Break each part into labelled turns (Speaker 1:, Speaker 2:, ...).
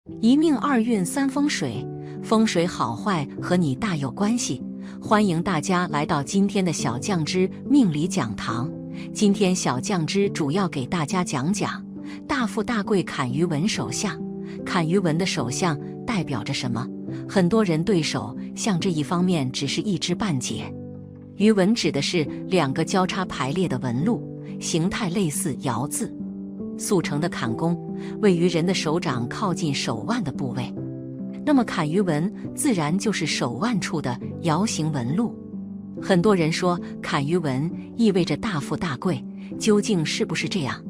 Speaker 1: 一命二运三风水，风水好坏和你大有关系。欢迎大家来到今天的小酱之命理讲堂。今天小酱之主要给大家讲讲大富大贵坎于文手相。坎于文的手相代表着什么？很多人对手相这一方面只是一知半解。于文指的是两个交叉排列的纹路，形态类似爻字。速成的坎宫位于人的手掌靠近手腕的部位，那么坎于文自然就是手腕处的爻形纹路。很多人说坎于文意味着大富大贵，究竟是不是这样？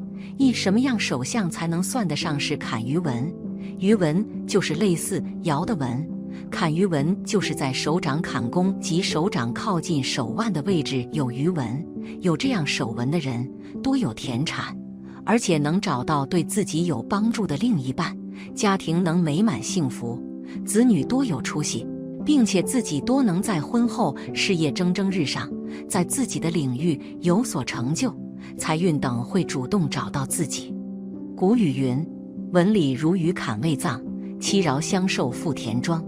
Speaker 1: 什么样手相才能算得上是坎于文？于文就是类似爻的纹，坎于文就是在手掌坎宫及手掌靠近手腕的位置有于文。有这样手纹的人多有田产，而且能找到对自己有帮助的另一半，家庭能美满幸福，子女多有出息，并且自己多能在婚后事业蒸蒸日上，在自己的领域有所成就，财运等会主动找到自己。古语云：文理如鱼坎未藏，七饶相授复田庄。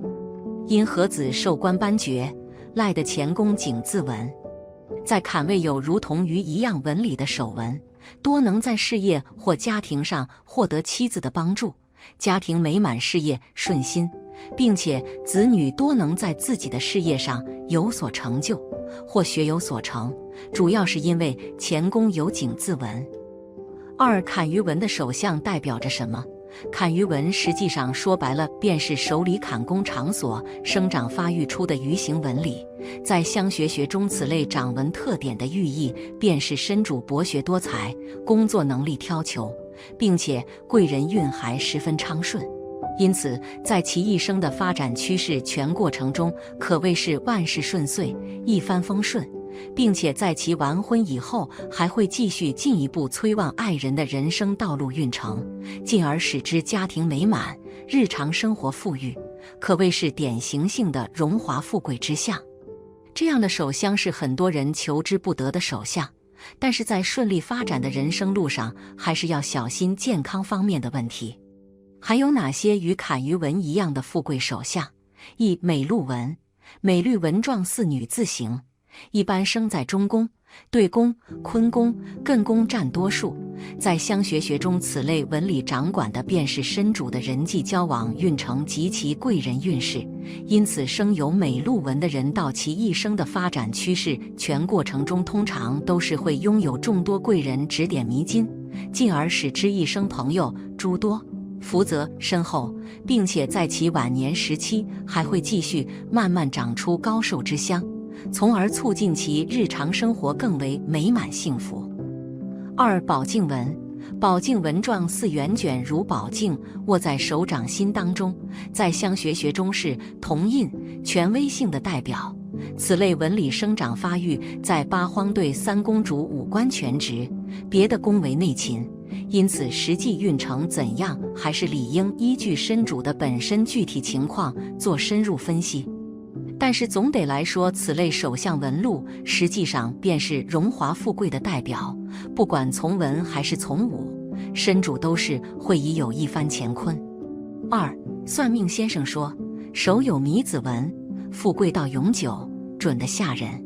Speaker 1: 因何子授官颁爵，赖的前宫景字纹。在坎位有如同鱼一样纹理的手纹，多能在事业或家庭上获得妻子的帮助，家庭美满，事业顺心，并且子女多能在自己的事业上有所成就或学有所成，主要是因为前宫有景字纹。二、坎于文的手相代表着什么？坎于文实际上说白了便是手里坎宫场所生长发育出的鱼形纹理。在相学学中，此类掌纹特点的寓意便是身主博学多才，工作能力挑求，并且贵人运还十分昌顺。因此在其一生的发展趋势全过程中，可谓是万事顺遂，一帆风顺，并且在其完婚以后还会继续进一步催旺爱人的人生道路运程，进而使之家庭美满，日常生活富裕，可谓是典型性的荣华富贵之相。这样的手相是很多人求之不得的手相，但是在顺利发展的人生路上，还是要小心健康方面的问题。还有哪些与坎于文一样的富贵手相？一、美鹿纹。美鹿纹状似女字形，一般生在中宫、对宫、坤宫、艮宫占多数。在相学学中，此类纹理掌管的便是身主的人际交往运程及其贵人运势，因此生有美鹿纹的人到其一生的发展趋势全过程中，通常都是会拥有众多贵人指点迷津，进而使之一生朋友诸多，福泽深厚，并且在其晚年时期还会继续慢慢长出高寿之香，从而促进其日常生活更为美满幸福。二、宝镜纹。宝镜纹状似圆卷如宝镜，握在手掌心当中，在相学学中是同印、权威性的代表。此类纹理生长发育在八荒对三公主五官全职，别的宫为内勤，因此实际运程怎样，还是理应依据身主的本身具体情况做深入分析。但是总得来说，此类手相纹路实际上便是荣华富贵的代表，不管从文还是从武，身主都是会已有一番乾坤。二、算命先生说手有米子纹，富贵到永久，准得吓人。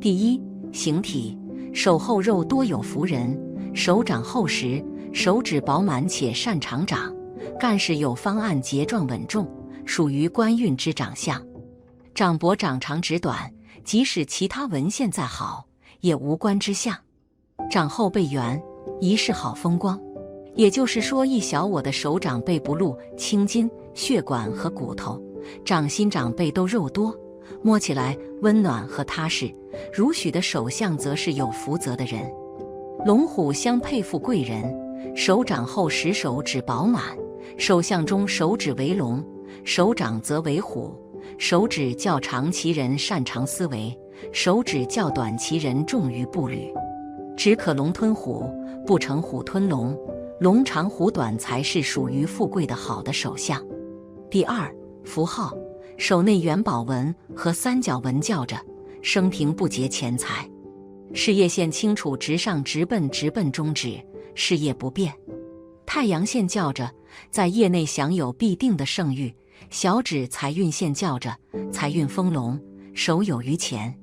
Speaker 1: 第一，形体，手后肉多有福人，手掌厚实，手指饱满且擅长掌，干事有方案，节状稳重，属于官运之长相。掌脖掌长指短，即使其他纹线再好，也无官之相。掌后背圆，一世好风光。也就是说，一小我的手掌背不露青筋、血管和骨头，掌心掌背都肉多，摸起来温暖和踏实。如许的手相则是有福泽的人。龙虎相配富贵人，手掌厚实，手指饱满。手相中手指为龙，手掌则为虎。手指较长其人擅长思维，手指较短其人重于步履。只可龙吞虎，不成虎吞龙，龙长虎短才是属于富贵的好的手相。第二，符号，手内元宝纹和三角纹较着，生平不劫钱财。事业线清楚直上直奔中指，事业不变。太阳线较着，在业内享有必定的盛誉。小指财运线叫着，财运丰隆，手有余钱。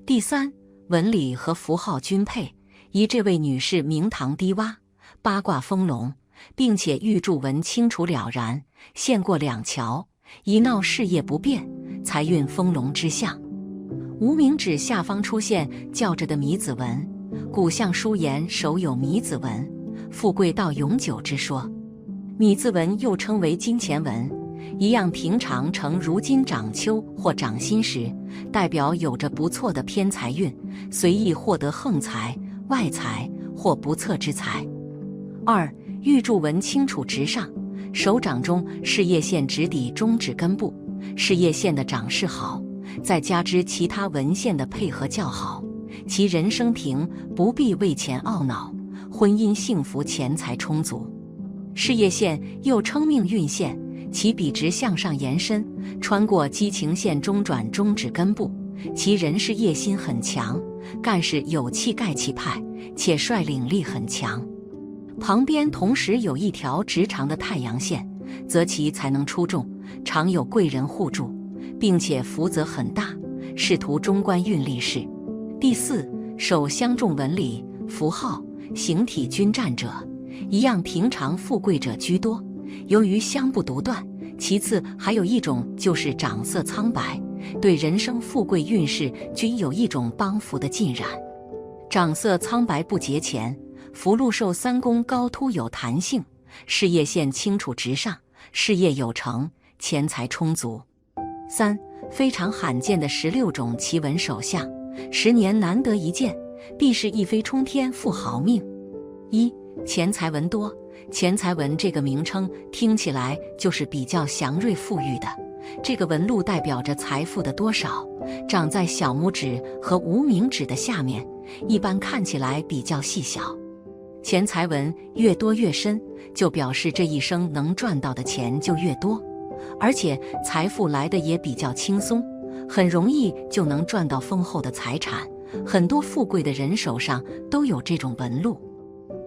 Speaker 1: 第三，纹理和符号均配，宜这位女士明堂低洼，八卦丰隆，并且玉柱纹清楚了然，线过两桥，宜闹事业不便，财运丰隆之象。无名指下方出现叫着的米子纹，古象书言手有米子纹，富贵到永久之说。米字纹又称为金钱纹，一样平常呈如今掌秋或掌心时，代表有着不错的偏财运，随意获得横财、外财或不测之财。二，玉柱纹清楚直上，手掌中事业线直抵中指根部，事业线的长势好，再加之其他纹线的配合较好，其人生平不必为钱懊恼，婚姻幸福，钱财充足。事业线又称命运线，其笔直向上延伸，穿过激情线中转中指根部，其人事业心很强，干事有气概气派，且率领力很强。旁边同时有一条直长的太阳线，则其才能出众，常有贵人护助，并且福泽很大，仕途中官运利势。第四，手相中纹理、符号、形体均占者，一样平常富贵者居多，由于相不独断。其次还有一种就是掌色苍白，对人生富贵运势均有一种帮扶的浸染。掌色苍白不劫钱，福禄寿三宫高凸有弹性，事业线清楚直上，事业有成，钱财充足。三，非常罕见的16种奇纹手相，10年难得一见，必是一飞冲天，富豪命。一，钱财纹多。钱财纹这个名称听起来就是比较祥瑞富裕的，这个纹路代表着财富的多少，长在小拇指和无名指的下面，一般看起来比较细小。钱财纹越多越深，就表示这一生能赚到的钱就越多，而且财富来的也比较轻松，很容易就能赚到丰厚的财产，很多富贵的人手上都有这种纹路。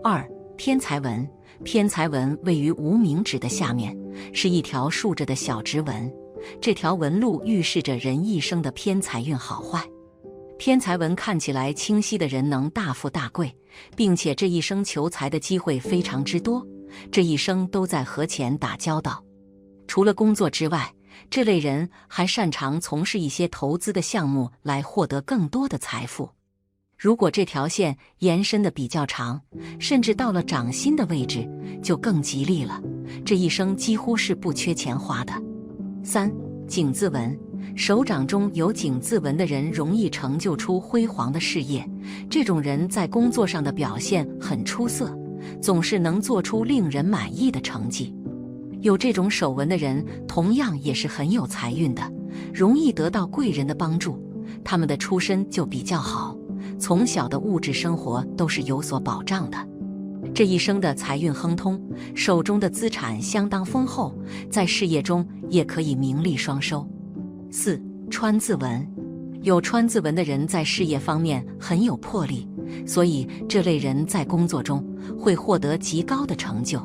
Speaker 1: 二，偏财纹。偏财纹位于无名指的下面，是一条竖着的小直纹，这条纹路预示着人一生的偏财运好坏。偏财纹看起来清晰的人能大富大贵，并且这一生求财的机会非常之多，这一生都在和钱打交道。除了工作之外，这类人还擅长从事一些投资的项目来获得更多的财富。如果这条线延伸的比较长，甚至到了掌心的位置，就更吉利了，这一生几乎是不缺钱花的。三，井字纹。手掌中有井字纹的人容易成就出辉煌的事业，这种人在工作上的表现很出色，总是能做出令人满意的成绩。有这种手纹的人同样也是很有财运的，容易得到贵人的帮助，他们的出身就比较好，从小的物质生活都是有所保障的。这一生的财运亨通，手中的资产相当丰厚，在事业中也可以名利双收。四，川字纹。有川字纹的人在事业方面很有魄力，所以这类人在工作中会获得极高的成就。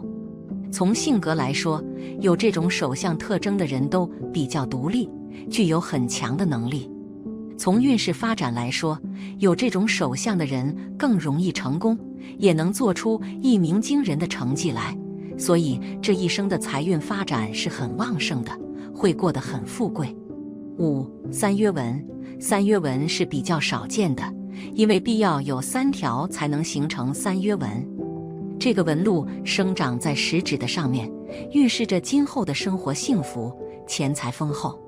Speaker 1: 从性格来说，有这种手相特征的人都比较独立，具有很强的能力。从运势发展来说，有这种手相的人更容易成功，也能做出一鸣惊人的成绩来，所以这一生的财运发展是很旺盛的，会过得很富贵。五，三约纹。三约纹是比较少见的，因为必要有3条才能形成三约纹。这个纹路生长在食指的上面，预示着今后的生活幸福，钱财丰厚。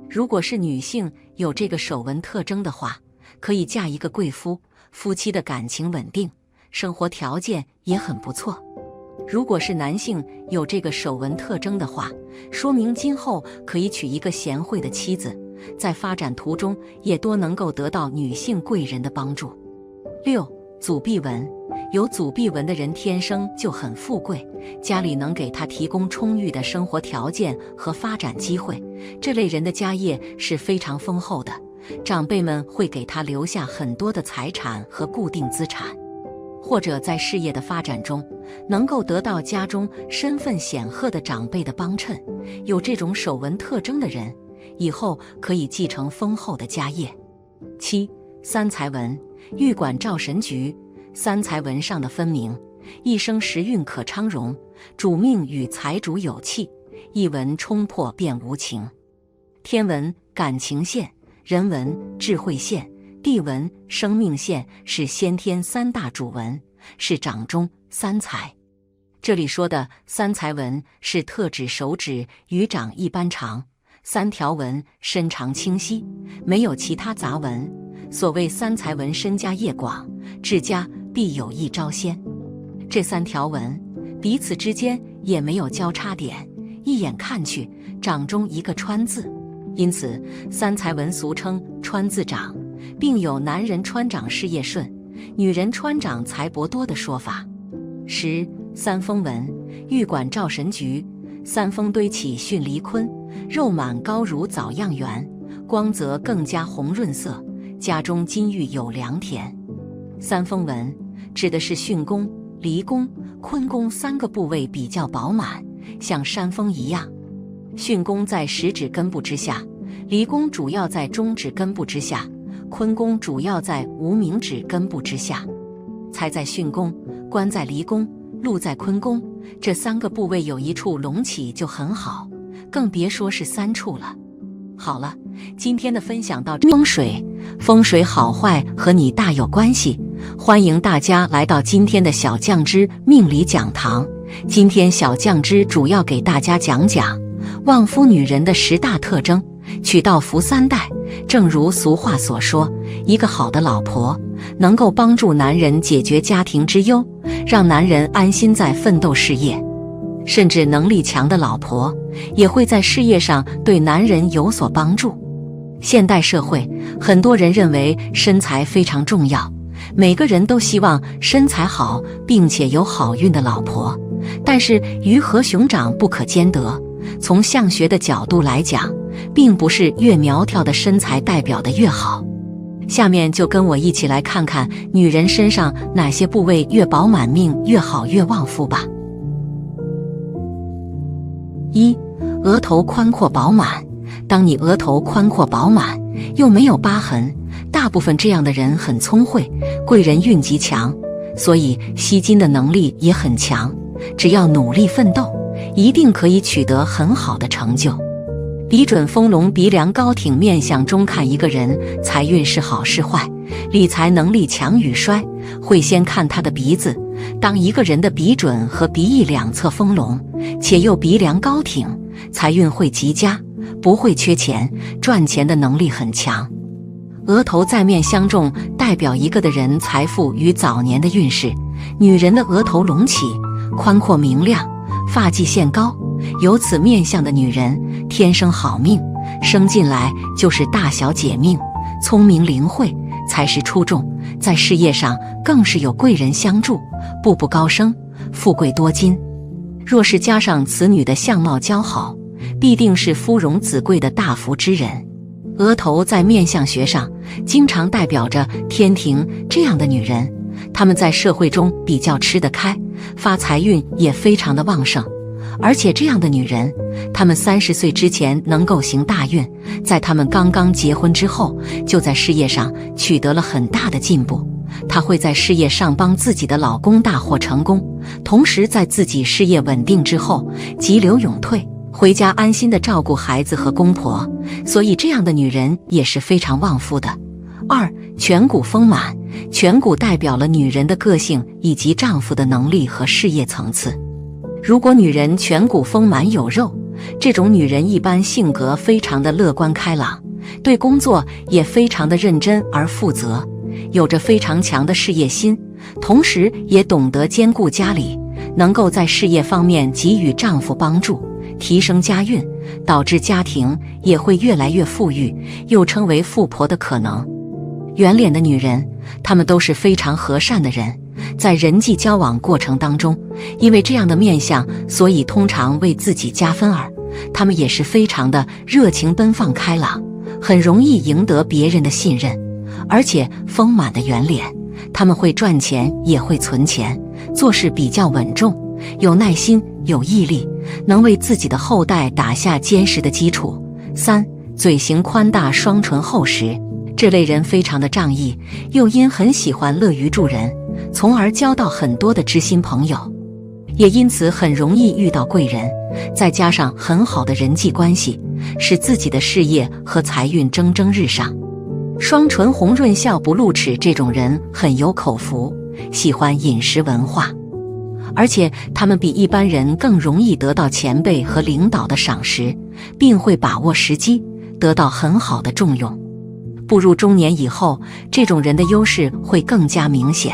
Speaker 1: 如果是女性有这个手纹特征的话，可以嫁一个贵夫，夫妻的感情稳定，生活条件也很不错。如果是男性有这个手纹特征的话，说明今后可以娶一个贤惠的妻子，在发展途中也多能够得到女性贵人的帮助。六，祖臂纹。有祖臂纹的人天生就很富贵，家里能给他提供充裕的生活条件和发展机会，这类人的家业是非常丰厚的，长辈们会给他留下很多的财产和固定资产。或者在事业的发展中，能够得到家中身份显赫的长辈的帮衬。有这种手纹特征的人，以后可以继承丰厚的家业。7. 三才纹，玉管照神局。三才纹上的分明，一生时运可昌荣，主命与财主有气，一纹冲破便无情。天纹感情线，人纹智慧线，地纹生命线，是先天三大主纹，是掌中三才。这里说的三才纹是特指手指与掌一般长，3条纹身长清晰，没有其他杂纹。所谓三才纹，身家业广，治家必有一招先。这3条纹彼此之间也没有交叉点，一眼看去，掌中一个川字，因此三才纹俗称川字掌，并有男人穿掌事业顺，女人穿掌财帛多的说法。10. 三峰纹，玉管照神局。三峰堆起巽离坤，肉满高如枣样圆，光泽更加红润色，家中金玉有良田。三峰纹指的是巽宫、离宫、坤宫3个部位比较饱满，像山峰一样。巽宫在食指根部之下，离宫主要在中指根部之下，坤宫主要在无名指根部之下。财在巽宫，官在离宫，禄在坤宫，这3个部位有一处隆起就很好，更别说是3处了。好了，今天的分享到这。风水好坏和你大有关系，欢迎大家来到今天的小酱汁命理讲堂。今天小酱汁主要给大家讲讲旺夫女人的10大特征，娶到福3代。正如俗话所说，一个好的老婆能够帮助男人解决家庭之忧，让男人安心在奋斗事业。甚至能力强的老婆也会在事业上对男人有所帮助。现代社会，很多人认为身材非常重要，每个人都希望身材好并且有好运的老婆。但是鱼和熊掌不可兼得，从相学的角度来讲，并不是越苗条的身材代表的越好。下面就跟我一起来看看女人身上哪些部位越饱满，命越好越旺夫吧。1. 额头宽阔饱满。当你额头宽阔饱满，又没有疤痕，大部分这样的人很聪慧，贵人运极强，所以吸金的能力也很强。只要努力奋斗，一定可以取得很好的成就。鼻准丰隆，鼻梁高挺，面相中看一个人财运是好是坏，理财能力强与衰，会先看他的鼻子。当一个人的鼻准和鼻翼两侧丰隆，且又鼻梁高挺，财运会极佳，不会缺钱，赚钱的能力很强。额头在面相中，代表一个的人财富与早年的运势。女人的额头隆起，宽阔明亮，发际线高，有此面相的女人天生好命，生进来就是大小姐命，聪明灵慧，才识出众，在事业上更是有贵人相助，步步高升，富贵多金。若是加上此女的相貌姣好，必定是夫荣子贵的大福之人。额头在面相学上经常代表着天庭，这样的女人，她们在社会中比较吃得开，发财运也非常的旺盛。而且这样的女人，她们30岁之前能够行大运，在她们刚刚结婚之后，就在事业上取得了很大的进步。她会在事业上帮自己的老公大获成功，同时在自己事业稳定之后，急流勇退，回家安心的照顾孩子和公婆。所以这样的女人也是非常旺夫的。2. 颧骨丰满。颧骨代表了女人的个性以及丈夫的能力和事业层次。如果女人颧骨丰满有肉，这种女人一般性格非常的乐观开朗，对工作也非常的认真而负责，有着非常强的事业心，同时也懂得兼顾家里，能够在事业方面给予丈夫帮助，提升家运，导致家庭也会越来越富裕，又称为富婆的可能。圆脸的女人，她们都是非常和善的人，在人际交往过程当中，因为这样的面相，所以通常为自己加分儿。她们也是非常的热情奔放开朗，很容易赢得别人的信任。而且丰满的圆脸他们会赚钱，也会存钱，做事比较稳重，有耐心，有毅力，能为自己的后代打下坚实的基础。3. 嘴型宽大，双唇厚实。这类人非常的仗义，又因很喜欢乐于助人，从而交到很多的知心朋友，也因此很容易遇到贵人，再加上很好的人际关系，使自己的事业和财运蒸蒸日上。双唇红润，笑不露齿，这种人很有口福，喜欢饮食文化，而且他们比一般人更容易得到前辈和领导的赏识，并会把握时机，得到很好的重用。步入中年以后，这种人的优势会更加明显。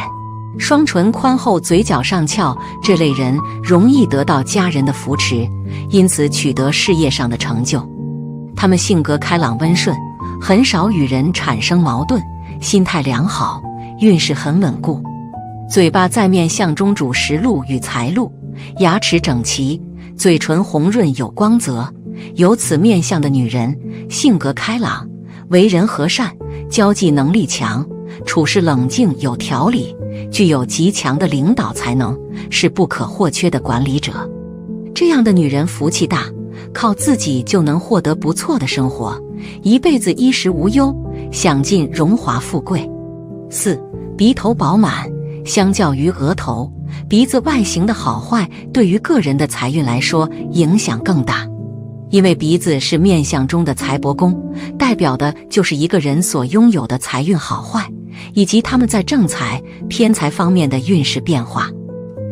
Speaker 1: 双唇宽厚，嘴角上翘，这类人容易得到家人的扶持，因此取得事业上的成就。他们性格开朗温顺，很少与人产生矛盾，心态良好，运势很稳固。嘴巴在面相中主食禄与财禄，牙齿整齐，嘴唇红润有光泽。有此面相的女人，性格开朗，为人和善，交际能力强，处事冷静有条理，具有极强的领导才能，是不可或缺的管理者。这样的女人福气大，靠自己就能获得不错的生活，一辈子衣食无忧，享尽荣华富贵。4. 鼻头饱满。相较于额头，鼻子外形的好坏对于个人的财运来说影响更大。因为鼻子是面相中的财帛宫，代表的就是一个人所拥有的财运好坏，以及他们在正财、偏财方面的运势变化。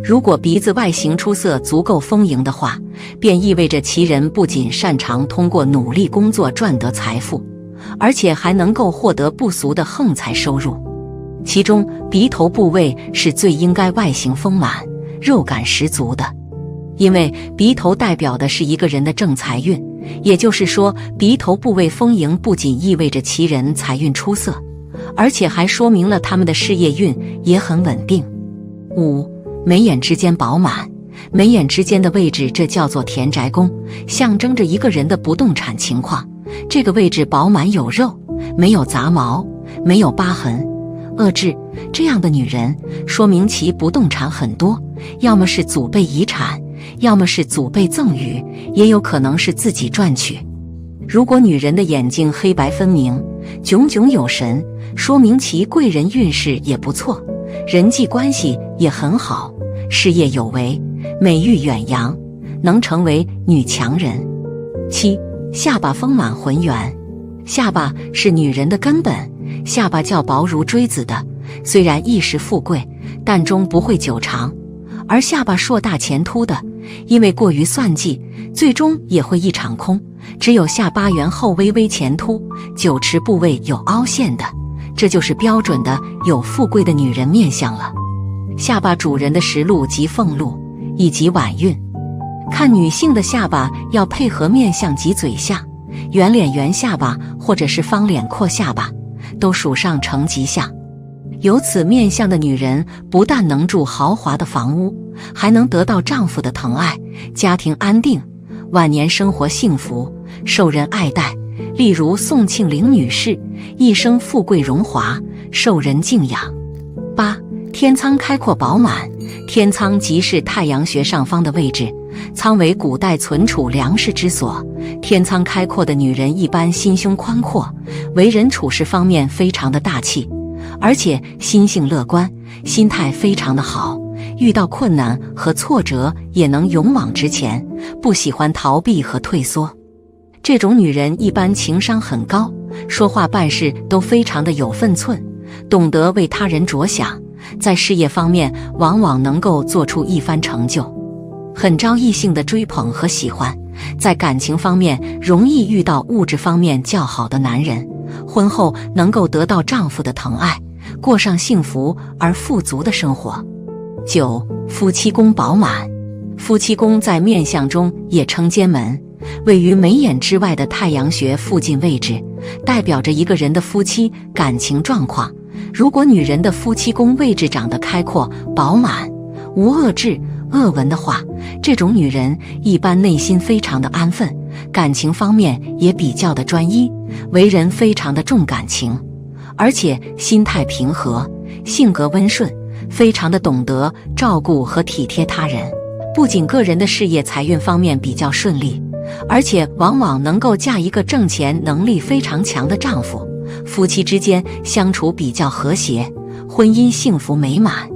Speaker 1: 如果鼻子外形出色，足够丰盈的话，便意味着其人不仅擅长通过努力工作赚得财富，而且还能够获得不俗的横财收入。其中鼻头部位是最应该外形丰满、肉感十足的，因为鼻头代表的是一个人的正财运，也就是说，鼻头部位丰盈不仅意味着其人财运出色，而且还说明了他们的事业运也很稳定。5. 眉眼之间饱满。眉眼之间的位置，这叫做田宅宫，象征着一个人的不动产情况。这个位置饱满有肉，没有杂毛，没有疤痕、遏制，这样的女人说明其不动产很多，要么是祖辈遗产，要么是祖辈赠与，也有可能是自己赚取。如果女人的眼睛黑白分明，炯炯有神，说明其贵人运势也不错，人际关系也很好，事业有为，美誉远扬，能成为女强人。7. 下巴丰满浑圆。下巴是女人的根本，下巴较薄如锥子的，虽然一时富贵，但终不会久长；而下巴硕大前凸的，因为过于算计，最终也会一场空。只有下巴圆后微微前凸，酒池部位有凹陷的，这就是标准的有富贵的女人面相了。下巴主人的食禄及俸禄，以及晚运。看女性的下巴要配合面相及嘴相，圆脸圆下巴或者是方脸阔下巴，都属上乘吉相。有此面相的女人，不但能住豪华的房屋，还能得到丈夫的疼爱，家庭安定，晚年生活幸福，受人爱戴。例如宋庆龄女士，一生富贵荣华，受人敬仰。8. 天仓开阔饱满。天仓即是太阳穴上方的位置，仓为古代存储粮食之所。天仓开阔的女人一般心胸宽阔，为人处事方面非常的大气，而且心性乐观，心态非常的好，遇到困难和挫折也能勇往直前，不喜欢逃避和退缩。这种女人一般情商很高，说话办事都非常的有分寸，懂得为他人着想，在事业方面往往能够做出一番成就，很招异性的追捧和喜欢。在感情方面容易遇到物质方面较好的男人，婚后能够得到丈夫的疼爱，过上幸福而富足的生活。9. 夫妻宫饱满。夫妻宫在面相中也称奸门，位于眉眼之外的太阳穴附近位置，代表着一个人的夫妻感情状况。如果女人的夫妻宫位置长得开阔饱满，无遏制恶纹的话，这种女人一般内心非常的安分，感情方面也比较的专一，为人非常的重感情，而且心态平和，性格温顺，非常的懂得照顾和体贴他人。不仅个人的事业财运方面比较顺利，而且往往能够嫁一个挣钱能力非常强的丈夫，夫妻之间相处比较和谐，婚姻幸福美满。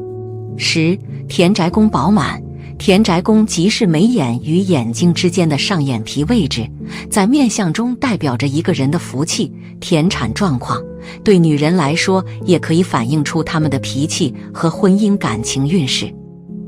Speaker 1: 10. 田宅宫饱满。田宅宫即是眉眼与眼睛之间的上眼皮位置，在面相中代表着一个人的福气、田产状况。对女人来说，也可以反映出她们的脾气和婚姻感情运势。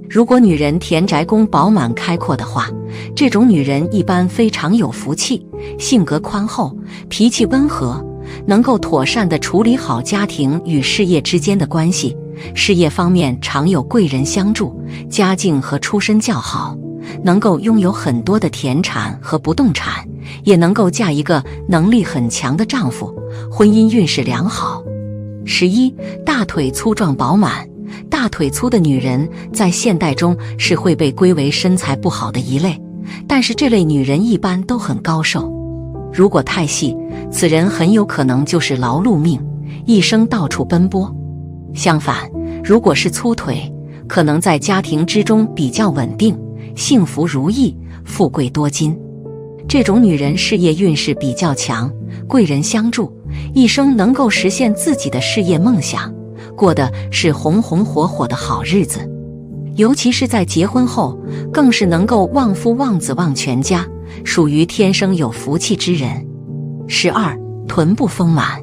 Speaker 1: 如果女人田宅宫饱满开阔的话，这种女人一般非常有福气，性格宽厚，脾气温和，能够妥善地处理好家庭与事业之间的关系。事业方面常有贵人相助，家境和出身较好，能够拥有很多的田产和不动产，也能够嫁一个能力很强的丈夫，婚姻运势良好。11. 大腿粗壮饱满。大腿粗的女人在现代中是会被归为身材不好的一类，但是这类女人一般都很高寿。如果太细，此人很有可能就是劳碌命，一生到处奔波。相反，如果是粗腿，可能在家庭之中比较稳定，幸福如意，富贵多金。这种女人事业运势比较强，贵人相助，一生能够实现自己的事业梦想，过的是红红火火的好日子。尤其是在结婚后，更是能够旺夫旺子旺全家，属于天生有福气之人。12. 臀部丰满。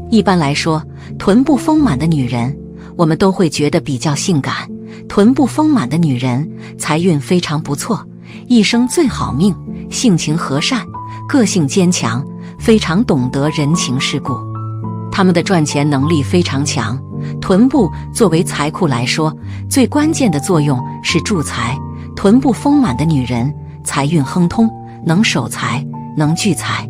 Speaker 1: 一般来说，臀部丰满的女人，我们都会觉得比较性感。臀部丰满的女人，财运非常不错，一生最好命，性情和善，个性坚强，非常懂得人情世故。她们的赚钱能力非常强。臀部作为财库来说，最关键的作用是助财。臀部丰满的女人，财运亨通，能守财，能聚财。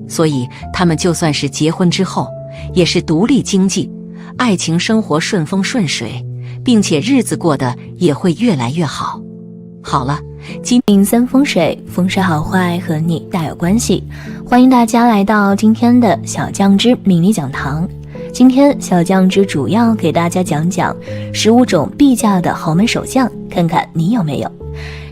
Speaker 1: 所以她们就算是结婚之后，也是独立经济，爱情生活顺风顺水，并且日子过得也会越来越好。好了，今
Speaker 2: 天3风水，风水好坏和你大有关系。欢迎大家来到今天的小酱汁命理讲堂。今天小酱汁主要给大家讲讲15种必嫁的豪门首相，看看你有没有。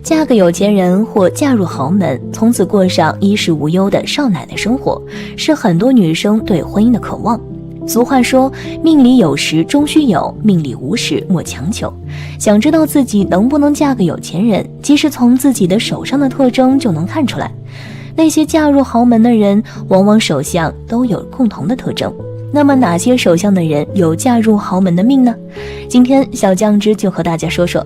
Speaker 2: 嫁个有钱人或嫁入豪门，从此过上衣食无忧的少奶奶生活，是很多女生对婚姻的渴望。俗话说，命里有时终须有，命里无时莫强求。想知道自己能不能嫁个有钱人，其实从自己的手上的特征就能看出来。那些嫁入豪门的人，往往手相都有共同的特征。那么哪些手相的人有嫁入豪门的命呢？今天小酱汁就和大家说说。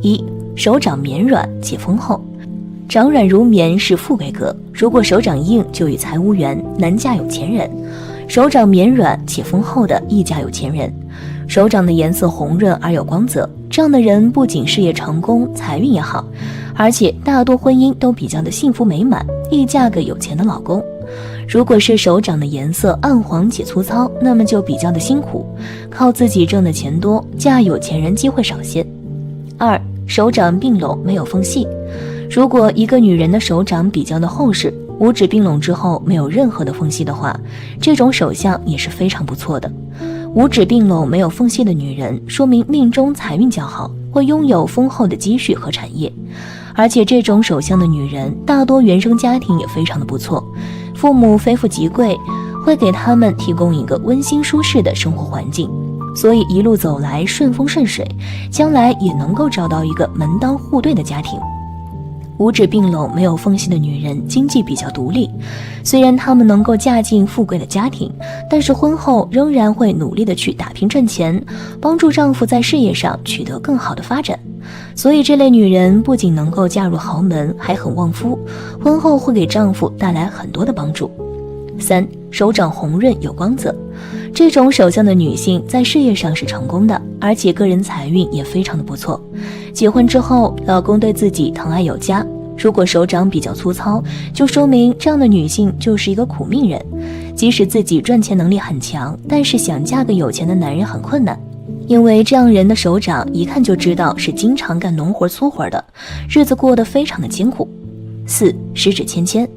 Speaker 2: 1. 手掌绵软且丰厚。掌软如绵是富贵格，如果手掌硬就与财无缘，难嫁有钱人。手掌绵软且丰厚的易嫁有钱人。手掌的颜色红润而有光泽，这样的人不仅事业成功，财运也好，而且大多婚姻都比较的幸福美满，易嫁个有钱的老公。如果是手掌的颜色暗黄且粗糙，那么就比较的辛苦，靠自己挣的钱多，嫁有钱人机会少些。2. 手掌并拢没有缝隙。如果一个女人的手掌比较的厚实，五指并拢之后没有任何的缝隙的话，这种手相也是非常不错的。五指并拢没有缝隙的女人，说明命中财运较好，会拥有丰厚的积蓄和产业。而且这种手相的女人，大多原生家庭也非常的不错，父母非富即贵，会给他们提供一个温馨舒适的生活环境，所以一路走来顺风顺水，将来也能够找到一个门当户对的家庭。五指并拢没有缝隙的女人经济比较独立，虽然她们能够嫁进富贵的家庭，但是婚后仍然会努力的去打拼赚钱，帮助丈夫在事业上取得更好的发展。所以这类女人不仅能够嫁入豪门，还很旺夫，婚后会给丈夫带来很多的帮助。3. 手掌红润有光泽。这种手相的女性在事业上是成功的，而且个人财运也非常的不错。结婚之后，老公对自己疼爱有加。如果手掌比较粗糙，就说明这样的女性就是一个苦命人，即使自己赚钱能力很强，但是想嫁个有钱的男人很困难，因为这样人的手掌一看就知道是经常干农活粗活的，日子过得非常的艰苦。4. 十指纤纤。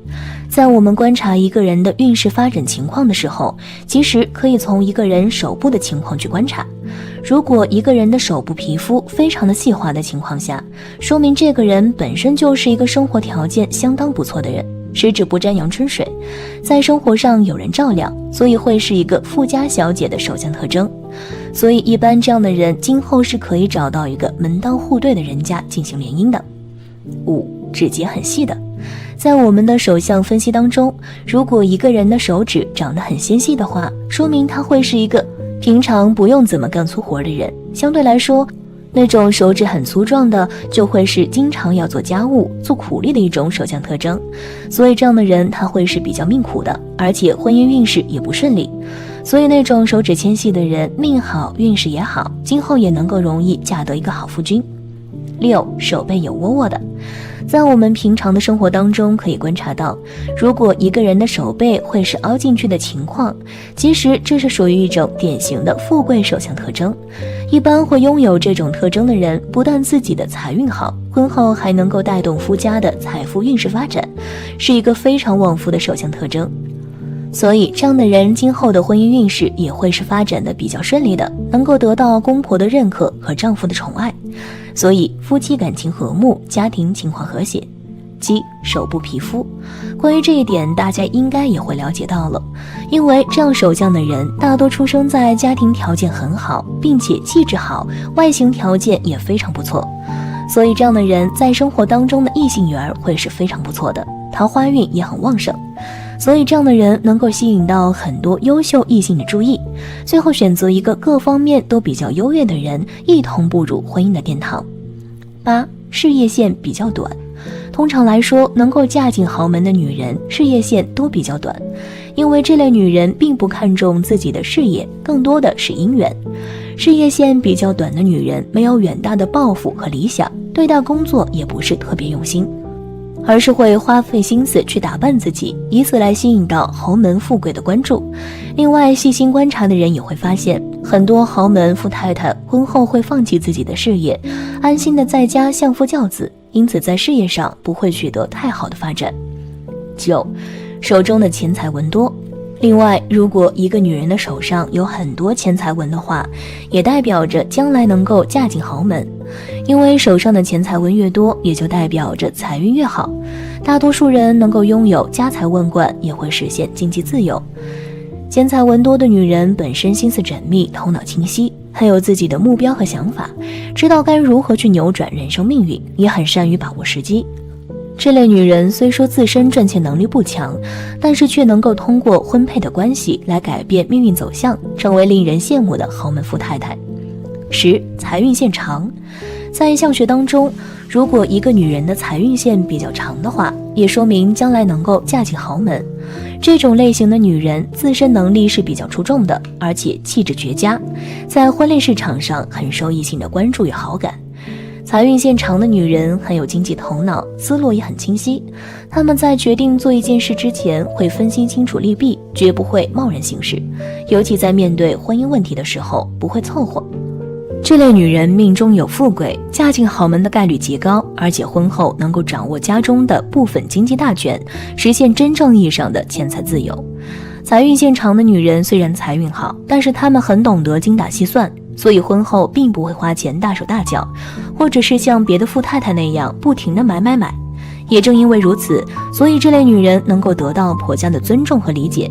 Speaker 2: 在我们观察一个人的运势发展情况的时候，其实可以从一个人手部的情况去观察。如果一个人的手部皮肤非常的细滑的情况下，说明这个人本身就是一个生活条件相当不错的人，十指不沾阳春水，在生活上有人照料，所以会是一个富家小姐的手相特征。所以一般这样的人今后是可以找到一个门当户对的人家进行联姻的。5. 指节很细的。在我们的手相分析当中，如果一个人的手指长得很纤细的话，说明他会是一个平常不用怎么干粗活的人，相对来说那种手指很粗壮的就会是经常要做家务做苦力的一种手相特征。所以这样的人他会是比较命苦的，而且婚姻运势也不顺利。所以那种手指纤细的人命好运势也好，今后也能够容易嫁得一个好夫君。6. 手背有窝窝的。在我们平常的生活当中可以观察到，如果一个人的手背会是凹进去的情况，其实这是属于一种典型的富贵手相特征。一般会拥有这种特征的人，不但自己的财运好，婚后还能够带动夫家的财富运势发展，是一个非常旺夫的手相特征。所以这样的人今后的婚姻运势也会是发展的比较顺利的，能够得到公婆的认可和丈夫的宠爱，所以夫妻感情和睦，家庭情况和谐。7. 手部皮肤。关于这一点大家应该也会了解到了，因为这样手相的人大多出生在家庭条件很好，并且气质好，外形条件也非常不错，所以这样的人在生活当中的异性缘会是非常不错的，桃花运也很旺盛。所以这样的人能够吸引到很多优秀异性的注意，最后选择一个各方面都比较优越的人，一同步入婚姻的殿堂。8. 事业线比较短。通常来说，能够嫁进豪门的女人事业线都比较短，因为这类女人并不看重自己的事业，更多的是姻缘。事业线比较短的女人没有远大的抱负和理想，对待工作也不是特别用心，而是会花费心思去打扮自己，以此来吸引到豪门富贵的关注。另外，细心观察的人也会发现，很多豪门富太太婚后会放弃自己的事业，安心的在家相夫教子，因此在事业上不会取得太好的发展。9. 手中的钱财纹多。另外，如果一个女人的手上有很多钱财纹的话，也代表着将来能够嫁进豪门，因为手上的钱财纹越多，也就代表着财运越好。大多数人能够拥有家财万贯，也会实现经济自由。钱财纹多的女人本身心思缜密，头脑清晰，很有自己的目标和想法，知道该如何去扭转人生命运，也很善于把握时机。这类女人虽说自身赚钱能力不强，但是却能够通过婚配的关系来改变命运走向，成为令人羡慕的豪门富太太。10. 财运线长。在相学当中，如果一个女人的财运线比较长的话，也说明将来能够嫁进豪门。这种类型的女人自身能力是比较出众的，而且气质绝佳，在婚恋市场上很受异性的关注与好感。财运线长的女人很有经济头脑，思路也很清晰，她们在决定做一件事之前会分析清楚利弊，绝不会贸然行事，尤其在面对婚姻问题的时候不会凑合。这类女人命中有富贵，嫁进豪门的概率极高，而且婚后能够掌握家中的部分经济大权，实现真正意义上的钱财自由。财运线长的女人虽然财运好，但是她们很懂得精打细算，所以婚后并不会花钱大手大脚，或者是像别的富太太那样不停地买。也正因为如此，所以这类女人能够得到婆家的尊重和理解。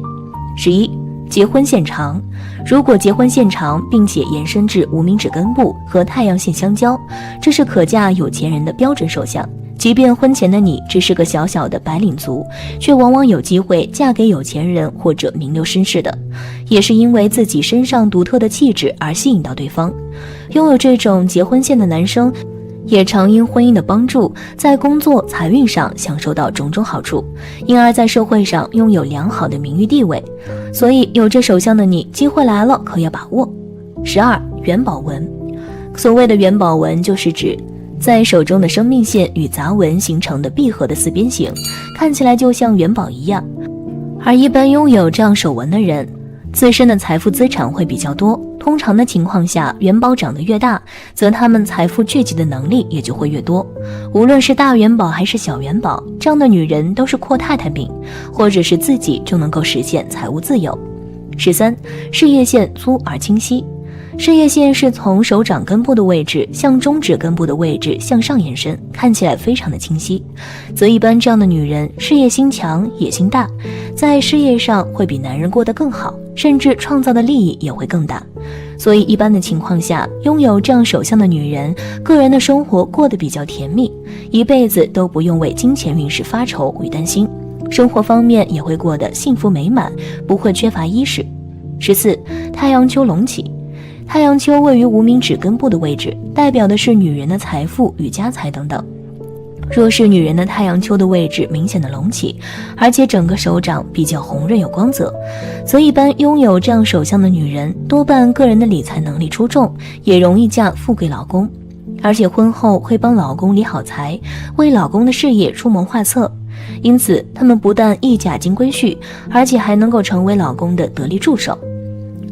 Speaker 2: 11. 结婚线长。如果结婚线长，并且延伸至无名指根部和太阳线相交，这是可嫁有钱人的标准手相。即便婚前的你只是个小小的白领族，却往往有机会嫁给有钱人或者名流绅士的，也是因为自己身上独特的气质而吸引到对方。拥有这种结婚线的男生，也常因婚姻的帮助，在工作财运上享受到种种好处，因而在社会上拥有良好的名誉地位。所以有这手相的你，机会来了可要把握。12. 元宝纹。所谓的元宝纹，就是指在手中的生命线与杂纹形成的闭合的四边形，看起来就像元宝一样。而一般拥有这样手纹的人，自身的财富资产会比较多，通常的情况下，元宝长得越大，则他们财富聚集的能力也就会越多。无论是大元宝还是小元宝，这样的女人都是阔太太命，或者是自己就能够实现财务自由。13. 事业线粗而清晰。事业线是从手掌根部的位置向中指根部的位置向上延伸，看起来非常的清晰，则一般这样的女人事业心强，野心大，在事业上会比男人过得更好，甚至创造的利益也会更大。所以一般的情况下，拥有这样手相的女人，个人的生活过得比较甜蜜，一辈子都不用为金钱运势发愁与担心，生活方面也会过得幸福美满，不会缺乏衣食。14. 太阳丘隆起。太阳丘位于无名指根部的位置，代表的是女人的财富与家财等等。若是女人的太阳丘的位置明显的隆起，而且整个手掌比较红润有光泽，则一般拥有这样手相的女人，多半个人的理财能力出众，也容易嫁富贵老公，而且婚后会帮老公理好财，为老公的事业出谋划策。因此她们不但一甲金龟婿，而且还能够成为老公的得力助手。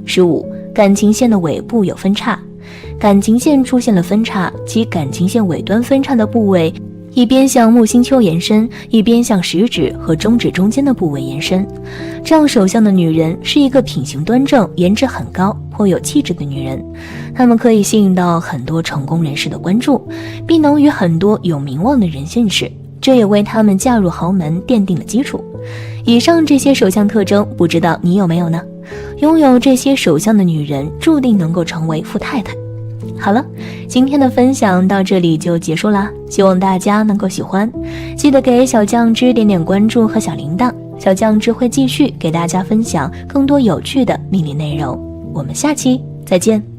Speaker 2: 15. 感情线的尾部有分叉。感情线出现了分叉，其感情线尾端分叉的部位一边向木星丘延伸，一边向食指和中指中间的部位延伸。这样手相的女人是一个品行端正、颜值很高、颇有气质的女人，她们可以吸引到很多成功人士的关注，并能与很多有名望的人认识，这也为她们嫁入豪门奠定了基础。以上这些手相特征，不知道你有没有呢？拥有这些手相的女人，注定能够成为富太太。好了，今天的分享到这里就结束啦，希望大家能够喜欢，记得给小酱汁点点关注和小铃铛，小酱汁会继续给大家分享更多有趣的命理内容，我们下期再见。